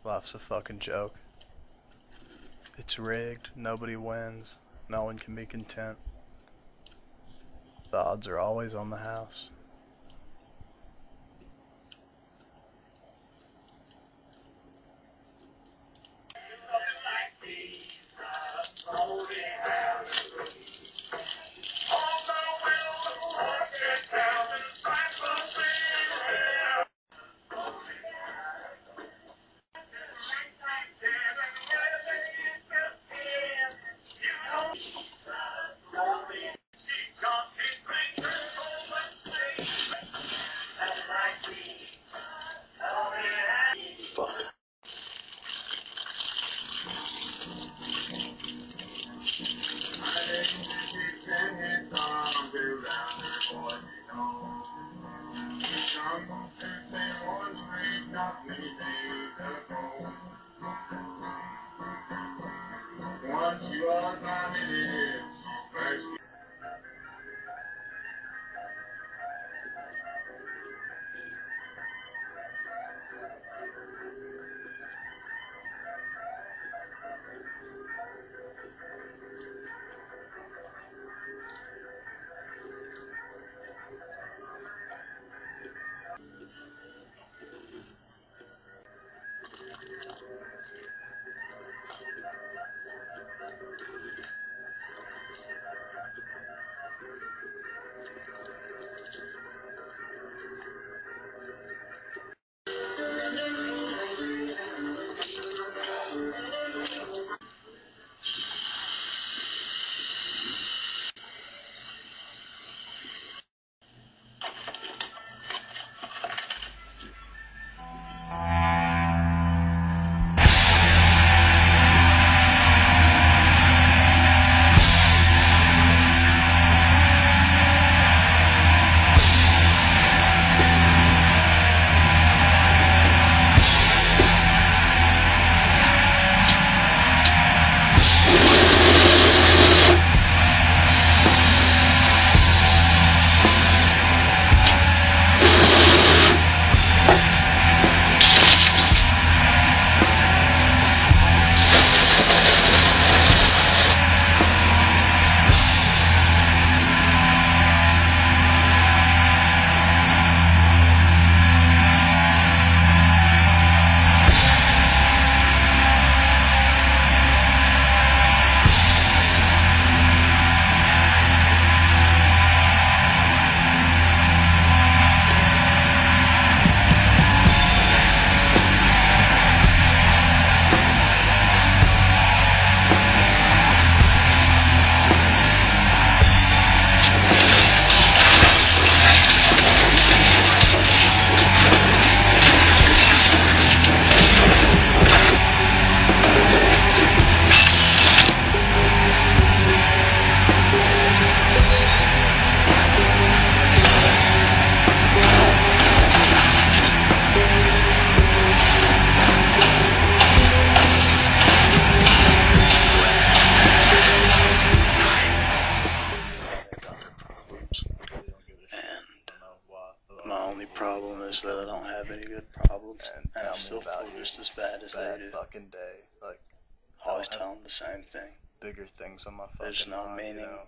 Life's a fucking joke. It's rigged, nobody wins, no one can be content. The odds are always on the house. Once you are committed, Problem is that I don't have any good problems, and I still feel just as bad as they do. Fucking day, like always tell them the same thing. Bigger things on my fucking There's no mind, meaning you know?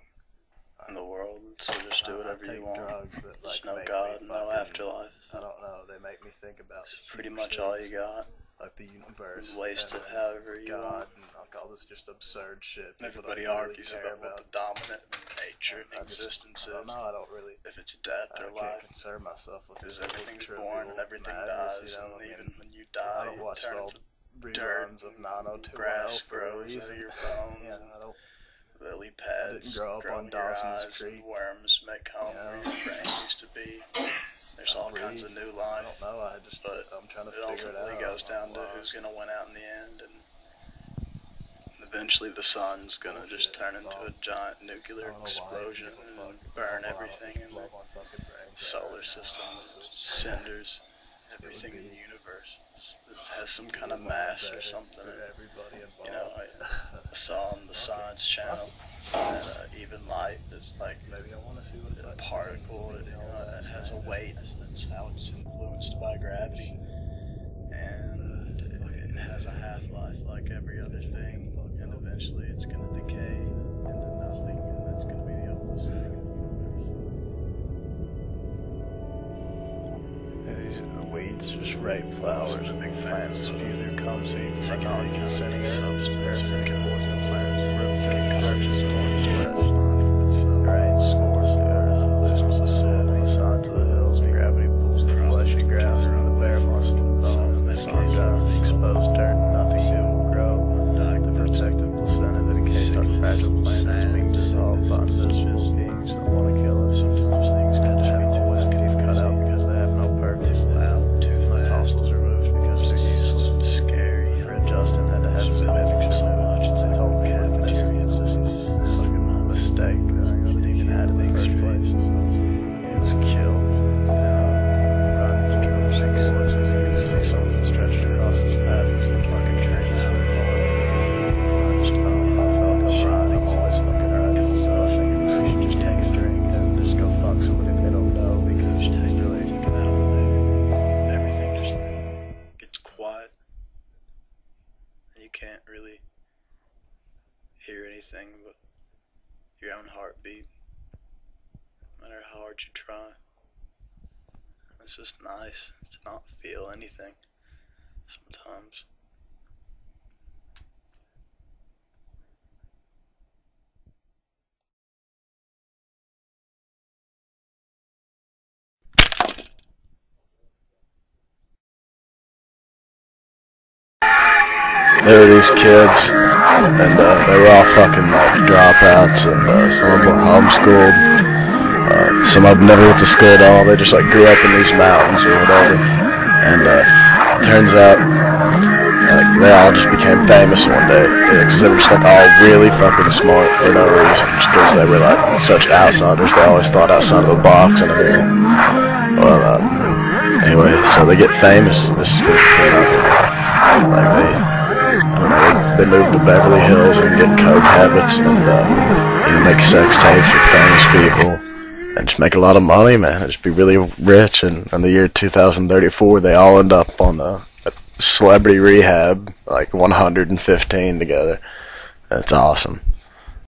in the world, so just do whatever you want. Drugs that, like, There's no make God, me no fucking, afterlife. I don't know. They make me think about Pretty much all you got. like the universe, Waste it however you God, want. and like all this just absurd shit. Everybody don't argues really care about what the dominant nature and existence I don't is. know. I don't really. If it's death or I can't life. concern myself with Because this everything's trivial born and everything madness, dies, you know? and I even mean, when you I die, don't you watch turn all into reruns dirt of 90210 grass for a grows reason. out of your bones. Yeah, I don't. Lily I pads didn't grow up grow on in your Dawson's eyes, Creek. and worms make home where your brain used to be. There's all kinds of new I life, don't know. I'm trying to figure it out. ultimately goes down to who's going to win out in the end, and eventually the sun's going to just turn into a giant nuclear explosion and burn everything in the solar system to cinders. Everything in the universe that has some kind of mass or something. You know, I saw on the Science Channel that even light is like a particle. It has a weight. That's how it's influenced by gravity, and it has a half-life like every other thing, and eventually it's going to decay into nothing, and that's going to be the oldest thing in the universe. These weeds just rape flowers and big plants spew their cum seeds and non-consenting substance can poison plants, root kick cartridges, rain scores the earth, loses the soil and the sun to the hills, and gravity pulls the fleshy grass from the bare muscle and bone, and the sun dries the exposed dirt, nothing new will grow. The protective placenta that encased our fragile planet is being dissolved by invisible beings that want to kill us. Sometimes things got to have always teeth cut out because they have no purpose. My tonsils removed because they're useless and scary. Fred Justin had to have his appendix removed. They told me that it's a fucking mistake that I even had in the first place. He was killed. Riding for drugs, he could see something stretched across his path as the fucking train swept on. I felt like I'm riding. I'm always fucking riding. So I think we should just take a drink and just go fuck somebody if they don't know, because Just take your legs and get out of the way. Everything just gets quiet, and you can't really hear anything but your own heartbeat, no matter how hard you try. It's just nice to not feel anything sometimes. There were these kids, and they were all fucking like dropouts, and some of them were homeschooled. Some of them never went to school at all. They just like grew up in these mountains or whatever. And turns out like they all just became famous one day because they were just like all really fucking smart for no reason, just because they were like such outsiders. They always thought outside of the box and everything. Well, anyway, so they get famous. This is like they move to Beverly Hills and get coke habits and make sex tapes with famous people and just make a lot of money, man. And just be really rich. And in the year 2034, they all end up on a celebrity rehab, like 115 together. That's awesome.